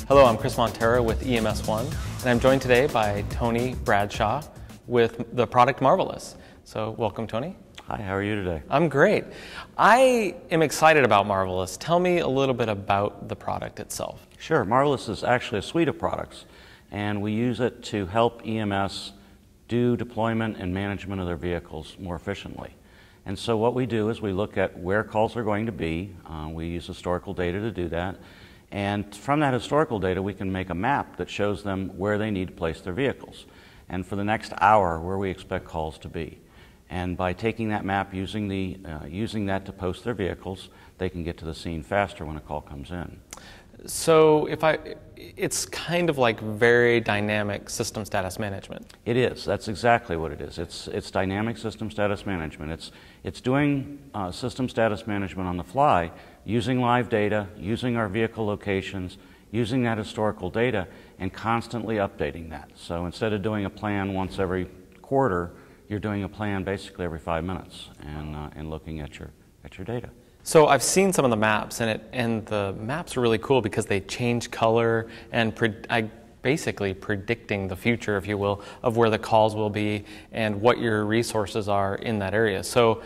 Hello, I'm Chris Montero with EMS1, and I'm joined today by Tony Bradshaw with the product MARVLIS. So welcome, Tony. Hi, how are you today? I'm great. I am excited about MARVLIS. Tell me a little bit about the product itself. Sure. MARVLIS is actually a suite of products, and we use it to help EMS do deployment and management of their vehicles more efficiently. And so what we do is we look at where calls are going to be. We use historical data to do that. And from that historical data, we can make a map that shows them where they need to place their vehicles, and for the next hour, where we expect calls to be. And by taking that map, using that to post their vehicles, they can get to the scene faster when a call comes in. So it's kind of like very dynamic system status management. It is. That's exactly what it is. It's dynamic system status management. It's doing system status management on the fly, using live data, using our vehicle locations, using that historical data, and constantly updating that. So instead of doing a plan once every quarter, you're doing a plan basically every 5 minutes and looking at your data. So I've seen some of the maps, and the maps are really cool because they change color and basically predicting the future, if you will, of where the calls will be and what your resources are in that area. So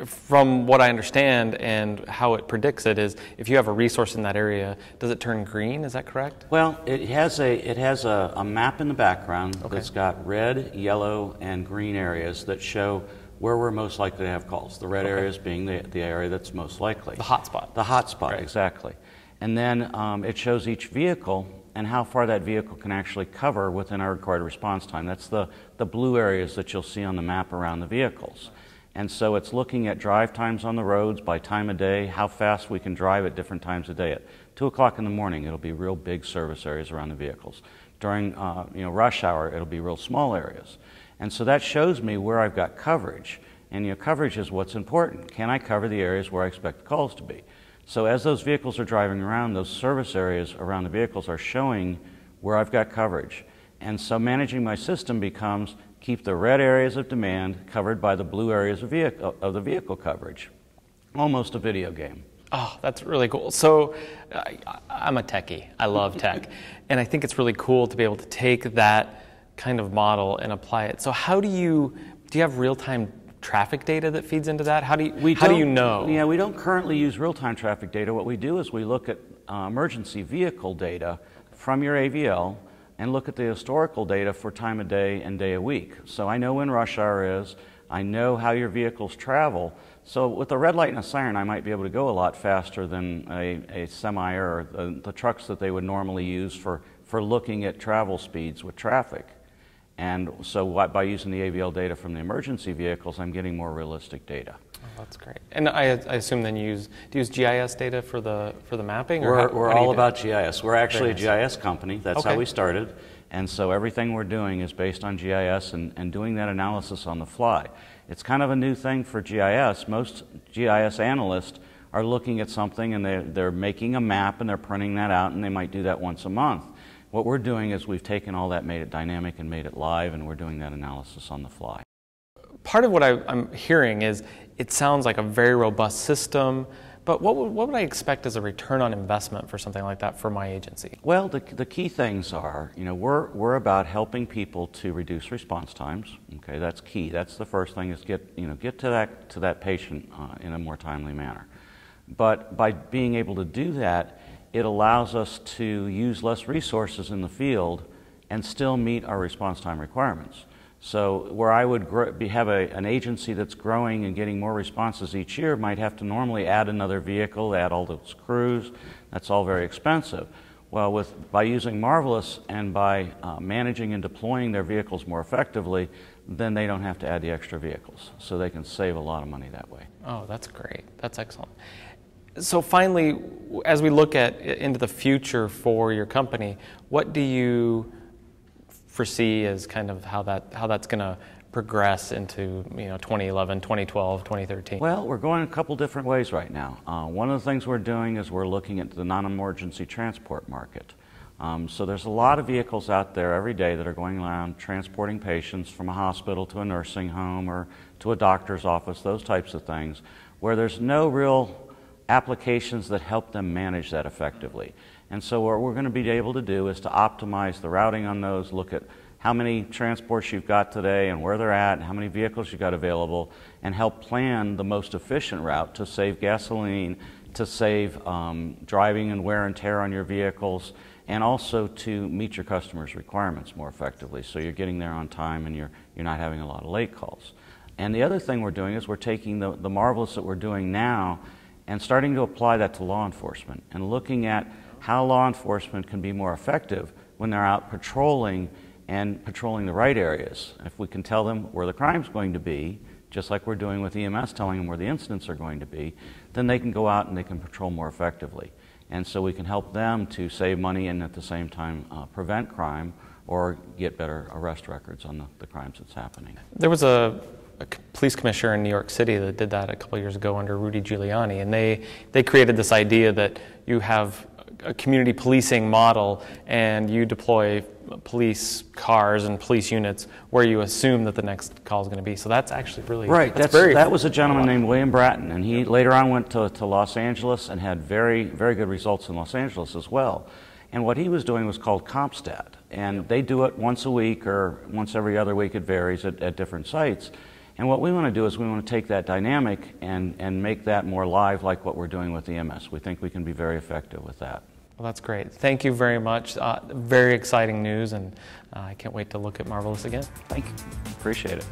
from what I understand and how it predicts it is, if you have a resource in that area, does it turn green? Is that correct? Well, it has a map in the background that's got red, yellow, and green areas that show where we're most likely to have calls. The red areas being the area that's most likely. The hot spot. The hot spot, right. Exactly. And then it shows each vehicle and how far that vehicle can actually cover within our required response time. That's the blue areas that you'll see on the map around the vehicles. And so it's looking at drive times on the roads by time of day, how fast we can drive at different times of day. At 2 o'clock in the morning, it'll be real big service areas around the vehicles. During rush hour, it'll be real small areas. And so that shows me where I've got coverage. And coverage is what's important. Can I cover the areas where I expect calls to be? So as those vehicles are driving around, those service areas around the vehicles are showing where I've got coverage. And so managing my system becomes keep the red areas of demand covered by the blue areas of the vehicle coverage. Almost a video game. Oh, that's really cool. So I'm a techie. I love tech. And I think it's really cool to be able to take that kind of model and apply it. So how do you have real-time traffic data that feeds into that? How do you know? Yeah, we don't currently use real-time traffic data. What we do is we look at emergency vehicle data from your AVL and look at the historical data for time of day and day of week. So I know when rush hour is, I know how your vehicles travel. So with a red light and a siren, I might be able to go a lot faster than a semi or the trucks that they would normally use for looking at travel speeds with traffic. And so by using the AVL data from the emergency vehicles, I'm getting more realistic data. Oh, that's great. And I assume then do you use GIS data for the mapping? Or we're all about GIS. We're actually a GIS company. That's how we started. And so everything we're doing is based on GIS and doing that analysis on the fly. It's kind of a new thing for GIS. Most GIS analysts are looking at something and they're making a map and they're printing that out, and they might do that once a month. What we're doing is we've taken all that, made it dynamic and made it live, and we're doing that analysis on the fly. Part of what I'm hearing is it sounds like a very robust system, but what would I expect as a return on investment for something like that for my agency? Well, the key things are, we're about helping people to reduce response times. Okay, that's key. That's the first thing, is get to that patient in a more timely manner. But by being able to do that, it allows us to use less resources in the field and still meet our response time requirements. So where I would have an agency that's growing and getting more responses each year might have to normally add another vehicle, add all those crews. That's all very expensive. Well, by using MARVLIS and by managing and deploying their vehicles more effectively, then they don't have to add the extra vehicles. So they can save a lot of money that way. Oh, that's great. That's excellent. So finally, as we look into the future for your company, what do you foresee as kind of how that's going to progress into 2011, 2012, 2013? Well, we're going a couple different ways right now. One of the things we're doing is we're looking at the non-emergency transport market. So there's a lot of vehicles out there every day that are going around transporting patients from a hospital to a nursing home or to a doctor's office, those types of things, where there's no real applications that help them manage that effectively. And so what we're going to be able to do is to optimize the routing on those, look at how many transports you've got today and where they're at, and how many vehicles you've got available, and help plan the most efficient route to save gasoline, to save driving and wear and tear on your vehicles, and also to meet your customers' requirements more effectively, so you're getting there on time and you're not having a lot of late calls. And the other thing we're doing is we're taking the Marvlis that we're doing now and starting to apply that to law enforcement, and looking at how law enforcement can be more effective when they're out patrolling and patrolling the right areas. If we can tell them where the crime's going to be, just like we're doing with EMS, telling them where the incidents are going to be, then they can go out and they can patrol more effectively. And so we can help them to save money and at the same time prevent crime or get better arrest records on the crimes that's happening. There was a police commissioner in New York City that did that a couple years ago under Rudy Giuliani, and they created this idea that you have a community policing model and you deploy police cars and police units where you assume that the next call is going to be. So that's actually really right. That was a gentleman named William Bratton, and he later on went to Los Angeles and had very, very good results in Los Angeles as well. And what he was doing was called CompStat, and they do it once a week or once every other week. It varies at different sites. And what we want to do is we want to take that dynamic and make that more live, like what we're doing with EMS. We think we can be very effective with that. Well, that's great. Thank you very much. Very exciting news, and I can't wait to look at Marvlis again. Thank you. Appreciate it.